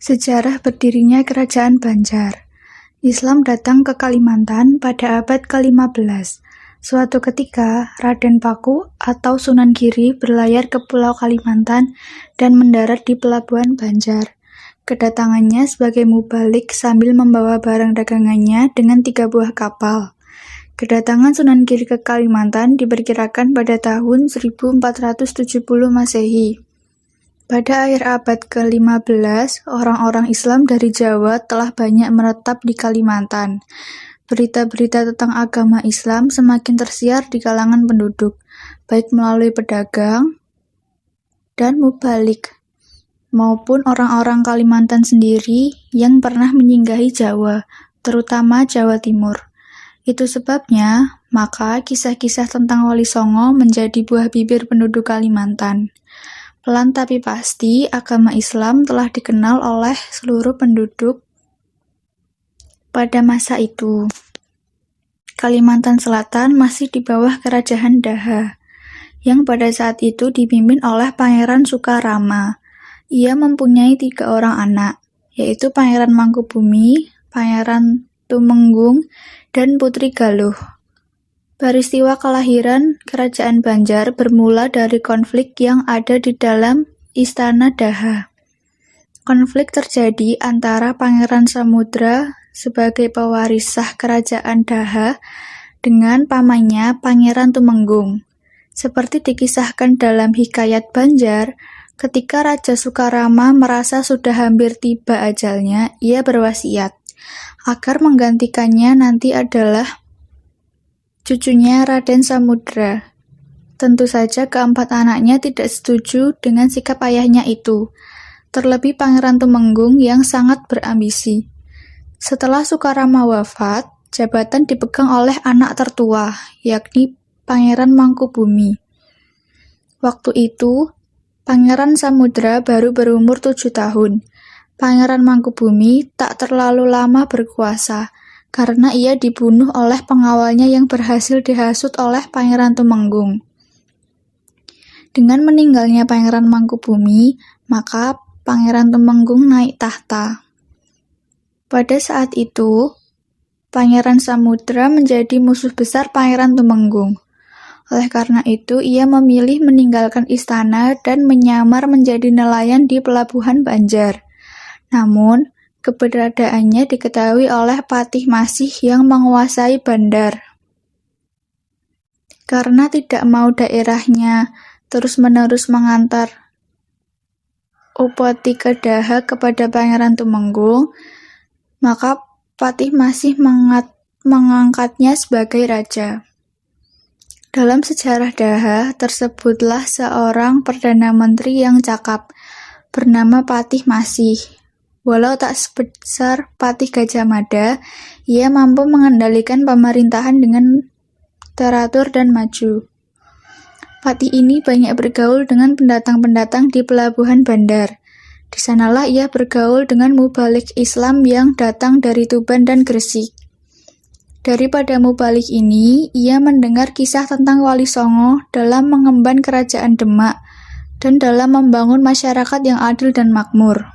Sejarah berdirinya Kerajaan Banjar. Islam datang ke Kalimantan pada abad ke-15. Suatu ketika, Raden Paku atau Sunan Giri berlayar ke Pulau Kalimantan dan mendarat di Pelabuhan Banjar. Kedatangannya sebagai mubalik sambil membawa barang dagangannya dengan 3 buah kapal. Kedatangan Sunan Giri ke Kalimantan diperkirakan pada tahun 1470 Masehi. Pada akhir abad ke-15, orang-orang Islam dari Jawa telah banyak menetap di Kalimantan. Berita-berita tentang agama Islam semakin tersiar di kalangan penduduk, baik melalui pedagang dan mubalik, maupun orang-orang Kalimantan sendiri yang pernah menyinggahi Jawa, terutama Jawa Timur. Itu sebabnya, maka kisah-kisah tentang Wali Songo menjadi buah bibir penduduk Kalimantan. Pelan tapi pasti, agama Islam telah dikenal oleh seluruh penduduk pada masa itu. Kalimantan Selatan masih di bawah Kerajaan Daha, yang pada saat itu dipimpin oleh Pangeran Sukarama. Ia mempunyai 3 orang anak, yaitu Pangeran Mangkubumi, Pangeran Tumenggung, dan Putri Galuh. Peristiwa kelahiran Kerajaan Banjar bermula dari konflik yang ada di dalam Istana Daha. Konflik terjadi antara Pangeran Samudra sebagai pewaris sah Kerajaan Daha dengan pamannya Pangeran Tumenggung. Seperti dikisahkan dalam Hikayat Banjar, ketika Raja Sukarama merasa sudah hampir tiba ajalnya, ia berwasiat agar menggantikannya nanti adalah cucunya Raden Samudra. Tentu saja keempat anaknya tidak setuju dengan sikap ayahnya itu, terlebih Pangeran Tumenggung yang sangat berambisi. Setelah Sukarama wafat, jabatan dipegang oleh anak tertua, yakni Pangeran Mangkubumi. Waktu itu, Pangeran Samudra baru berumur 7 tahun. Pangeran Mangkubumi tak terlalu lama berkuasa, karena ia dibunuh oleh pengawalnya yang berhasil dihasut oleh Pangeran Tumenggung. Dengan meninggalnya Pangeran Mangkubumi, maka Pangeran Tumenggung naik tahta. Pada saat itu, Pangeran Samudra menjadi musuh besar Pangeran Tumenggung. Oleh karena itu, ia memilih meninggalkan istana dan menyamar menjadi nelayan di Pelabuhan Banjar. Namun, keberadaannya diketahui oleh Patih Masih yang menguasai bandar. Karena tidak mau daerahnya terus-menerus mengantar upeti ke Daha kepada Pangeran Tumenggung, maka Patih Masih mengangkatnya sebagai raja. Dalam sejarah Daha, tersebutlah seorang Perdana Menteri yang cakap, bernama Patih Masih. Walau tak sebesar Patih Gajah Mada, ia mampu mengendalikan pemerintahan dengan teratur dan maju. Patih ini banyak bergaul dengan pendatang-pendatang di Pelabuhan Bandar. Di sanalah ia bergaul dengan mubalik Islam yang datang dari Tuban dan Gresik. Daripada mubalik ini, ia mendengar kisah tentang Wali Songo dalam mengemban kerajaan Demak dan dalam membangun masyarakat yang adil dan makmur.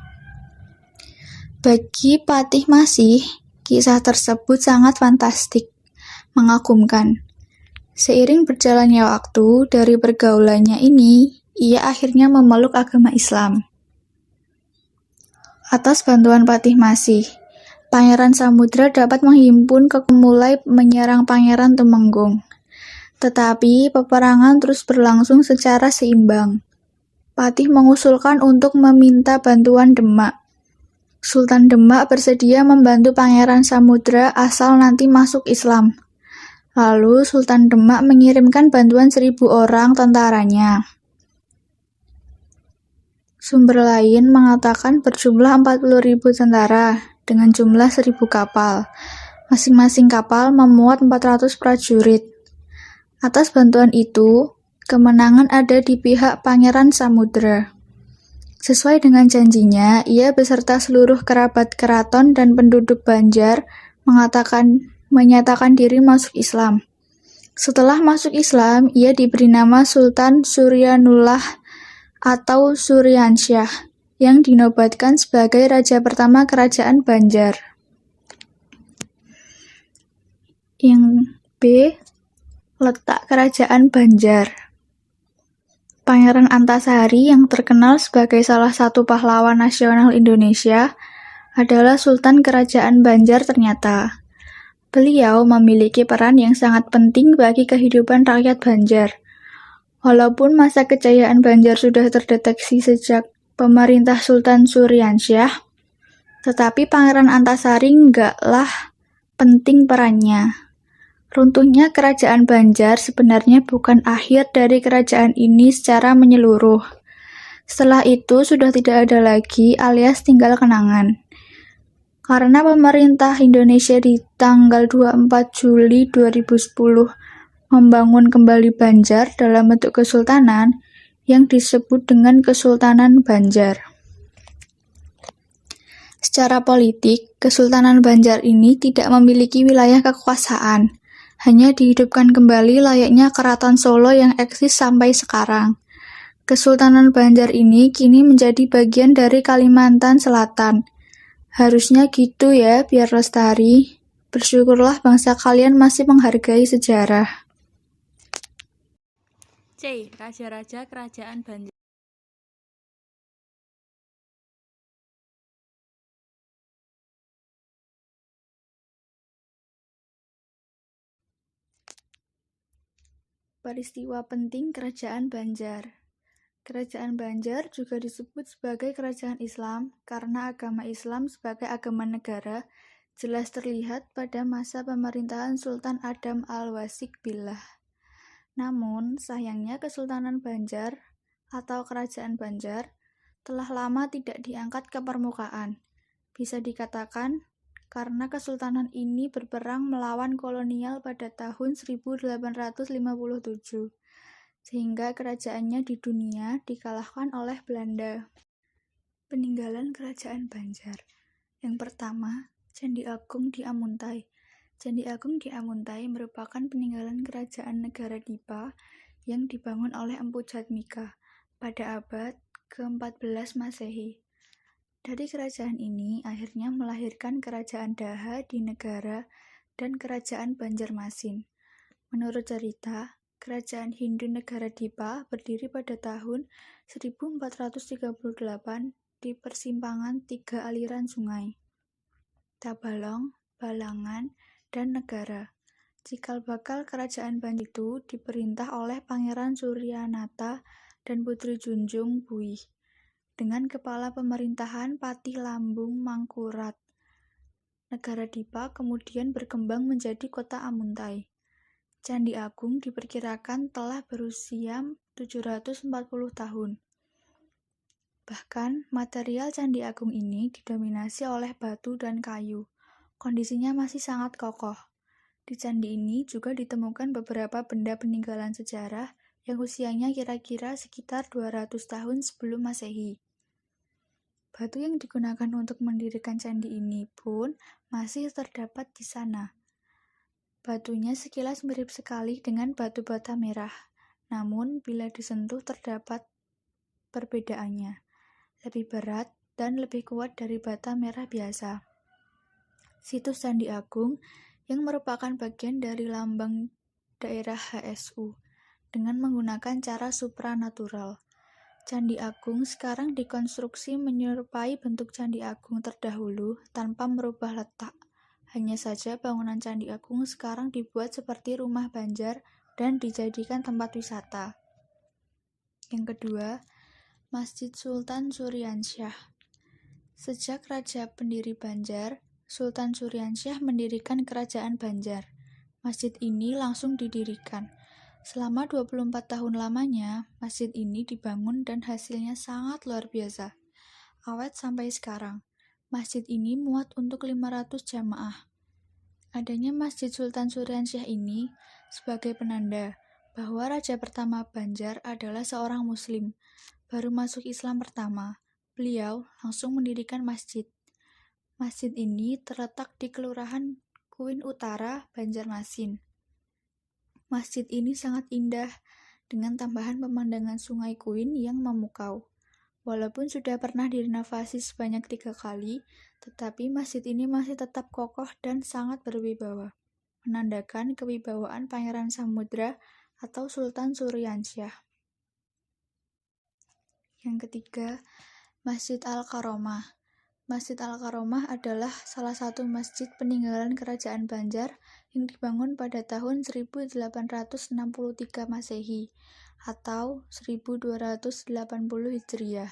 Bagi Patih Masih, kisah tersebut sangat fantastik, mengagumkan. Seiring berjalannya waktu, dari pergaulannya ini, ia akhirnya memeluk agama Islam. Atas bantuan Patih Masih, Pangeran Samudra dapat menghimpun mulai menyerang Pangeran Tumenggung. Tetapi peperangan terus berlangsung secara seimbang. Patih mengusulkan untuk meminta bantuan Demak. Sultan Demak bersedia membantu Pangeran Samudra asal nanti masuk Islam. Lalu Sultan Demak mengirimkan bantuan 1.000 orang tentaranya. Sumber lain mengatakan berjumlah 40.000 tentara dengan jumlah 1.000 kapal. Masing-masing kapal memuat 400 prajurit. Atas bantuan itu, kemenangan ada di pihak Pangeran Samudra. Sesuai dengan janjinya, ia beserta seluruh kerabat keraton dan penduduk Banjar menyatakan diri masuk Islam. Setelah masuk Islam, ia diberi nama Sultan Suryanullah atau Suryansyah. yang dinobatkan sebagai raja pertama Kerajaan Banjar. Yang B. Letak Kerajaan Banjar. Pangeran Antasari yang terkenal sebagai salah satu pahlawan nasional Indonesia adalah Sultan Kerajaan Banjar ternyata. Beliau memiliki peran yang sangat penting bagi kehidupan rakyat Banjar. Walaupun masa kejayaan Banjar sudah terdeteksi sejak pemerintah Sultan Suryansyah, tetapi Pangeran Antasari enggaklah penting perannya. Runtuhnya Kerajaan Banjar sebenarnya bukan akhir dari kerajaan ini secara menyeluruh. Setelah itu sudah tidak ada lagi alias tinggal kenangan. Karena pemerintah Indonesia di tanggal 24 Juli 2010 membangun kembali Banjar dalam bentuk kesultanan yang disebut dengan Kesultanan Banjar. Secara politik, Kesultanan Banjar ini tidak memiliki wilayah kekuasaan, hanya dihidupkan kembali layaknya Keraton Solo yang eksis sampai sekarang. Kesultanan Banjar ini kini menjadi bagian dari Kalimantan Selatan. Harusnya gitu ya, biar lestari. Bersyukurlah bangsa kalian masih menghargai sejarah. C. Raja-raja Kerajaan Banjar. Peristiwa penting Kerajaan Banjar. Kerajaan Banjar juga disebut sebagai Kerajaan Islam karena agama Islam sebagai agama negara jelas terlihat pada masa pemerintahan Sultan Adam Al-Wasik Billah. Namun, sayangnya Kesultanan Banjar atau Kerajaan Banjar telah lama tidak diangkat ke permukaan. Bisa dikatakan karena kesultanan ini berperang melawan kolonial pada tahun 1857, sehingga kerajaannya di dunia dikalahkan oleh Belanda. Peninggalan Kerajaan Banjar. Yang pertama, Candi Agung di Amuntai. Candi Agung di Amuntai merupakan peninggalan kerajaan negara Dipa yang dibangun oleh Empu Jatmika pada abad ke-14 Masehi. Dari kerajaan ini akhirnya melahirkan Kerajaan Daha di negara dan Kerajaan Banjarmasin. Menurut cerita, Kerajaan Hindu negara Dipa berdiri pada tahun 1438 di persimpangan 3 aliran sungai, Tabalong, Balangan, dan Negara. Cikal bakal Kerajaan Banjar itu diperintah oleh Pangeran Suryanata dan Putri Junjung Buih, dengan kepala pemerintahan Patih Lambung Mangkurat. Negara Dipa kemudian berkembang menjadi kota Amuntai. Candi Agung diperkirakan telah berusia 740 tahun. Bahkan, material Candi Agung ini didominasi oleh batu dan kayu. Kondisinya masih sangat kokoh. Di candi ini juga ditemukan beberapa benda peninggalan sejarah yang usianya kira-kira sekitar 200 tahun sebelum Masehi. Batu yang digunakan untuk mendirikan candi ini pun masih terdapat di sana. Batunya sekilas mirip sekali dengan batu bata merah, namun bila disentuh terdapat perbedaannya. Lebih berat dan lebih kuat dari bata merah biasa. Situs Candi Agung yang merupakan bagian dari lambang daerah HSU dengan menggunakan cara supranatural. Candi Agung sekarang dikonstruksi menyerupai bentuk Candi Agung terdahulu tanpa merubah letak. Hanya saja bangunan Candi Agung sekarang dibuat seperti rumah Banjar dan dijadikan tempat wisata. Yang kedua, Masjid Sultan Suryansyah. Sejak Raja pendiri Banjar, Sultan Suryansyah mendirikan Kerajaan Banjar. Masjid ini langsung didirikan. Selama 24 tahun lamanya, masjid ini dibangun dan hasilnya sangat luar biasa. Awet sampai sekarang. Masjid ini muat untuk 500 jamaah. Adanya Masjid Sultan Suryansyah ini sebagai penanda bahwa raja pertama Banjar adalah seorang muslim. Baru masuk Islam pertama, beliau langsung mendirikan masjid. Masjid ini terletak di Kelurahan Kuin Utara, Banjarmasin. Masjid ini sangat indah dengan tambahan pemandangan Sungai Kuin yang memukau. Walaupun sudah pernah direnovasi sebanyak 3 kali, tetapi masjid ini masih tetap kokoh dan sangat berwibawa, menandakan kewibawaan Pangeran Samudra atau Sultan Suryansyah. Yang ketiga, Masjid Al-Karomah. Masjid Al-Karomah adalah salah satu masjid peninggalan Kerajaan Banjar yang dibangun pada tahun 1863 Masehi atau 1280 Hijriah.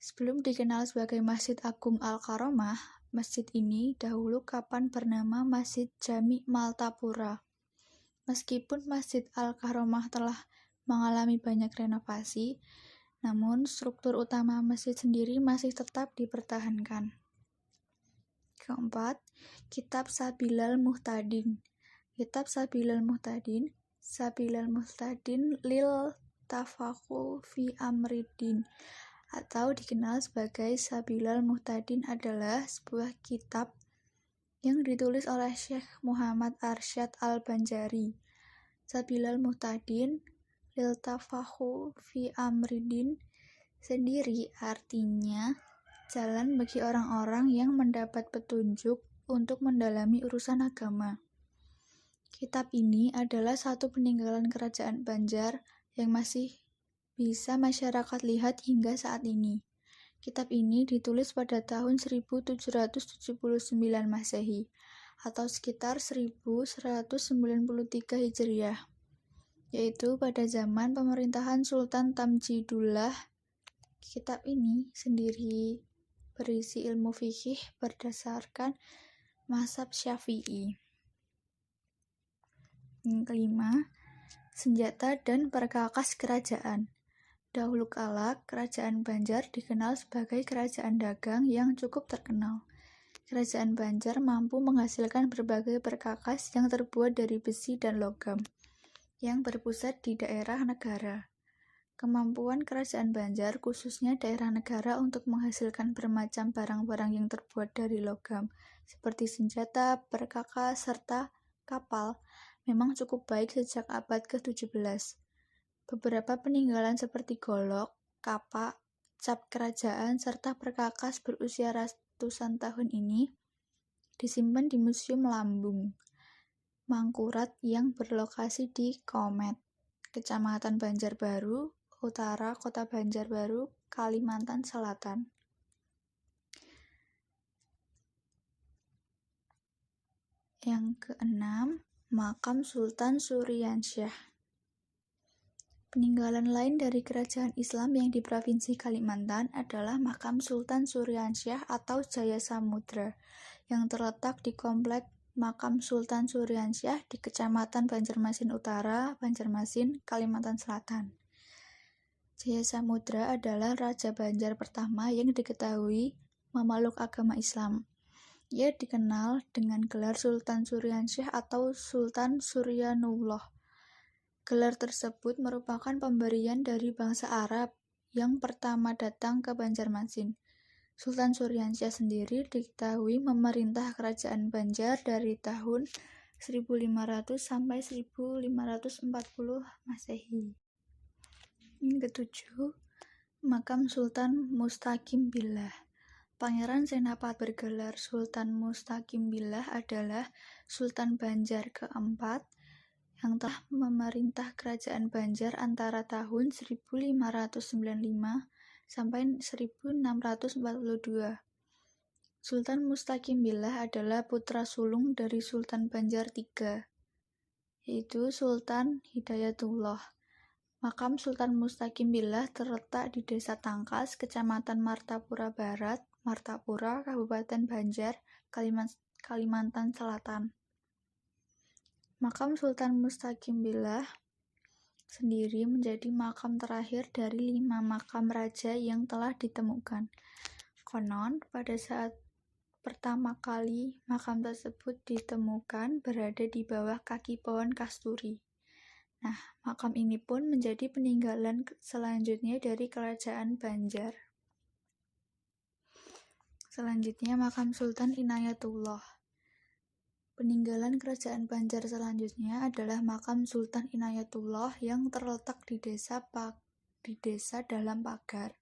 Sebelum dikenal sebagai Masjid Agung Al-Karomah, masjid ini dahulu kapan bernama Masjid Jami Maltapura. Meskipun Masjid Al-Karomah telah mengalami banyak renovasi, namun struktur utama masjid sendiri masih tetap dipertahankan. Keempat, Kitab Sabilal Muhtadin. Kitab Sabilal Muhtadin lil Tafaqquh fi Amriddin atau dikenal sebagai Sabilal Muhtadin adalah sebuah kitab yang ditulis oleh Syekh Muhammad Arsyad Al-Banjari. Sabilal Muhtadin lil Tafaqquh fi Amriddin sendiri artinya jalan bagi orang-orang yang mendapat petunjuk untuk mendalami urusan agama. Kitab ini adalah satu peninggalan Kerajaan Banjar yang masih bisa masyarakat lihat hingga saat ini. Kitab ini ditulis pada tahun 1779 Masehi atau sekitar 1193 Hijriah, yaitu pada zaman pemerintahan Sultan Tamjidullah. Kitab ini sendiri berisi ilmu fikih berdasarkan mazhab Syafi'i. Yang kelima, senjata dan perkakas kerajaan. Dahulu kala, Kerajaan Banjar dikenal sebagai kerajaan dagang yang cukup terkenal. Kerajaan Banjar mampu menghasilkan berbagai perkakas yang terbuat dari besi dan logam, yang berpusat di daerah negara. Kemampuan Kerajaan Banjar, khususnya daerah negara untuk menghasilkan bermacam barang-barang yang terbuat dari logam, seperti senjata, perkakas, serta kapal, memang cukup baik sejak abad ke-17. Beberapa peninggalan seperti golok, kapak, cap kerajaan, serta perkakas berusia ratusan tahun ini disimpan di Museum Lambung, Mangkurat yang berlokasi di Komet, Kecamatan Banjarbaru, Utara, Kota Banjarbaru, Kalimantan Selatan. Yang keenam, Makam Sultan Suryansyah. Peninggalan lain dari kerajaan Islam yang di Provinsi Kalimantan adalah Makam Sultan Suryansyah atau Jaya Samudra yang terletak di Komplek Makam Sultan Suryansyah di Kecamatan Banjarmasin Utara, Banjarmasin, Kalimantan Selatan. Jaya Samudra adalah Raja Banjar pertama yang diketahui memeluk agama Islam. Ia dikenal dengan gelar Sultan Suryansyah atau Sultan Suryanullah. Gelar tersebut merupakan pemberian dari bangsa Arab yang pertama datang ke Banjarmasin. Sultan Suryansyah sendiri diketahui memerintah Kerajaan Banjar dari tahun 1500 sampai 1540 Masehi. Yang ketujuh, Makam Sultan Mustaqim Billah. Pangeran Senapati bergelar Sultan Mustaqim Billah adalah Sultan Banjar keempat yang telah memerintah Kerajaan Banjar antara tahun 1595 sampai 1642. Sultan Mustaqim Billah adalah putra sulung dari Sultan Banjar III, yaitu Sultan Hidayatullah. Makam Sultan Mustaqim Billah terletak di Desa Tangkas, Kecamatan Martapura Barat, Martapura, Kabupaten Banjar, Kalimantan Selatan. Makam Sultan Mustaqim Billah sendiri menjadi makam terakhir dari 5 makam raja yang telah ditemukan. Konon, pada saat pertama kali makam tersebut ditemukan berada di bawah kaki pohon kasturi. Nah, makam ini pun menjadi peninggalan selanjutnya dari Kerajaan Banjar. Selanjutnya, Makam Sultan Inayatullah. Peninggalan Kerajaan Banjar selanjutnya adalah Makam Sultan Inayatullah yang terletak di desa dalam pagar.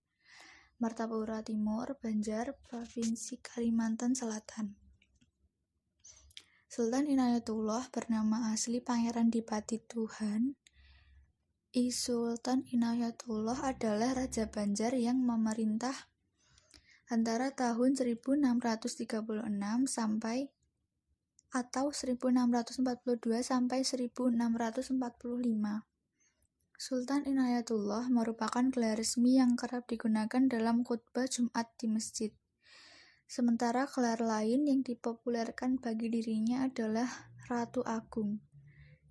Martapura Timur, Banjar, Provinsi Kalimantan Selatan. Sultan Inayatullah bernama asli Pangeran Dipati Tuhan. I Sultan Inayatullah adalah Raja Banjar yang memerintah antara tahun 1636 sampai atau 1642 sampai 1645. Sultan Inayatullah merupakan gelar resmi yang kerap digunakan dalam khutbah Jumat di masjid. Sementara gelar lain yang dipopulerkan bagi dirinya adalah Ratu Agung.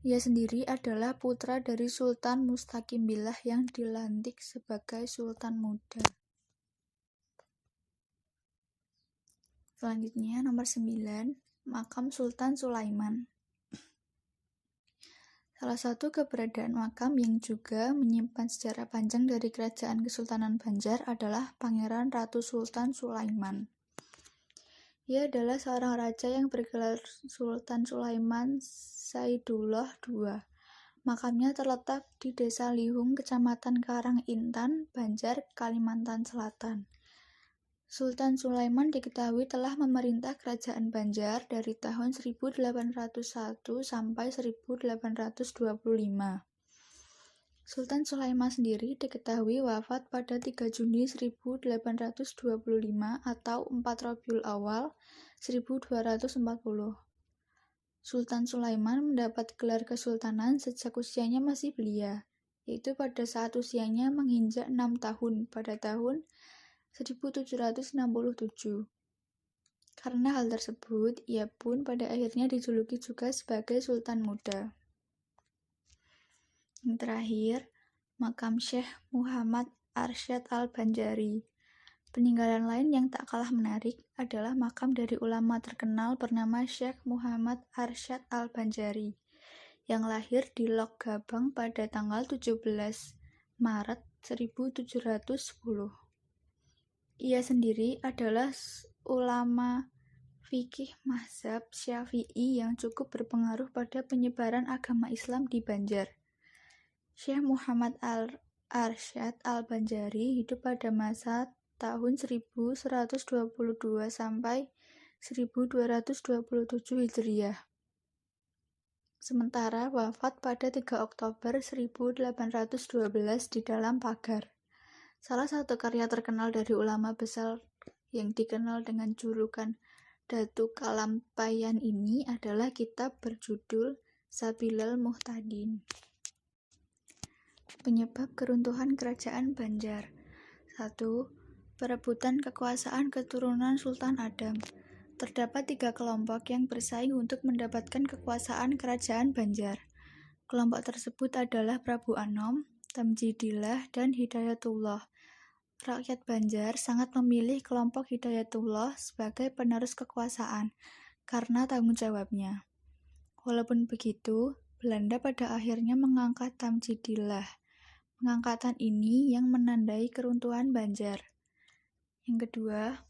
Ia sendiri adalah putra dari Sultan Mustaqim Billah yang dilantik sebagai Sultan Muda. Selanjutnya nomor 9, Makam Sultan Sulaiman. Salah satu keberadaan makam yang juga menyimpan sejarah panjang dari Kerajaan Kesultanan Banjar adalah Pangeran Ratu Sultan Sulaiman. Ia adalah seorang raja yang bergelar Sultan Sulaiman Saidullah II. Makamnya terletak di Desa Lihung, Kecamatan Karang Intan, Banjar, Kalimantan Selatan. Sultan Sulaiman diketahui telah memerintah Kerajaan Banjar dari tahun 1801 sampai 1825. Sultan Sulaiman sendiri diketahui wafat pada 3 Juni 1825 atau 4 Rabiul Awal 1240. Sultan Sulaiman mendapat gelar kesultanan sejak usianya masih belia, yaitu pada saat usianya menginjak 6 tahun pada tahun 1767. Karena hal tersebut, ia pun pada akhirnya dijuluki juga sebagai Sultan Muda. Yang terakhir, makam Syekh Muhammad Arsyad Al-Banjari. Peninggalan lain yang tak kalah menarik adalah makam dari ulama terkenal bernama Syekh Muhammad Arsyad Al-Banjari yang lahir di Lok Gabang pada tanggal 17 Maret 1710. Ia sendiri adalah ulama fikih mazhab Syafi'i yang cukup berpengaruh pada penyebaran agama Islam di Banjar. Syekh Muhammad Arsyad Al-Banjari hidup pada masa tahun 1122 sampai 1227 Hijriah. Sementara wafat pada 3 Oktober 1812 di dalam pagar. Salah satu karya terkenal dari ulama besar yang dikenal dengan julukan Datu Kalampayan ini adalah kitab berjudul Sabilal Muhtadin. Penyebab keruntuhan Kerajaan Banjar. 1. Perebutan kekuasaan keturunan Sultan Adam. Terdapat 3 kelompok yang bersaing untuk mendapatkan kekuasaan Kerajaan Banjar. Kelompok tersebut adalah Prabu Anom, Tamjidillah, dan Hidayatullah. Rakyat Banjar sangat memilih kelompok Hidayatullah sebagai penerus kekuasaan karena tanggung jawabnya. Walaupun begitu, Belanda pada akhirnya mengangkat Tamjidillah. Pengangkatan ini yang menandai keruntuhan Banjar. Yang kedua,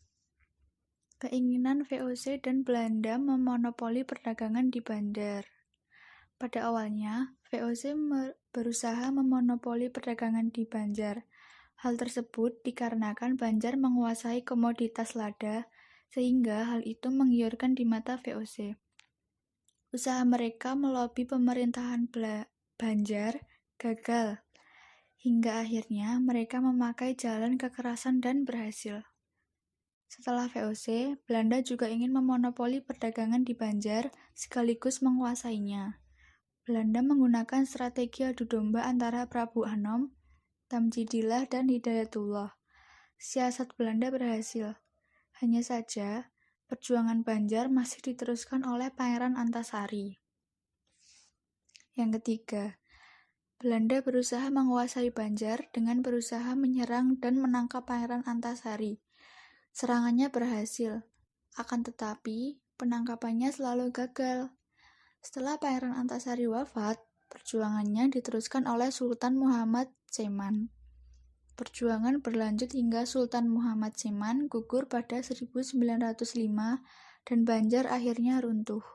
keinginan VOC dan Belanda memonopoli perdagangan di Banjar. Pada awalnya, VOC berusaha memonopoli perdagangan di Banjar. Hal tersebut dikarenakan Banjar menguasai komoditas lada, sehingga hal itu menggiurkan di mata VOC. Usaha mereka melobi pemerintahan Banjar gagal, hingga akhirnya mereka memakai jalan kekerasan dan berhasil. Setelah VOC, Belanda juga ingin memonopoli perdagangan di Banjar sekaligus menguasainya. Belanda menggunakan strategi adu domba antara Prabu Anom, Tamjidillah, dan Hidayatullah. Siasat Belanda berhasil. Hanya saja, perjuangan Banjar masih diteruskan oleh Pangeran Antasari. Yang ketiga, Belanda berusaha menguasai Banjar dengan berusaha menyerang dan menangkap Pangeran Antasari. Serangannya berhasil, akan tetapi penangkapannya selalu gagal. Setelah Pangeran Antasari wafat, perjuangannya diteruskan oleh Sultan Muhammad Seman. Perjuangan berlanjut hingga Sultan Muhammad Seman gugur pada 1905 dan Banjar akhirnya runtuh.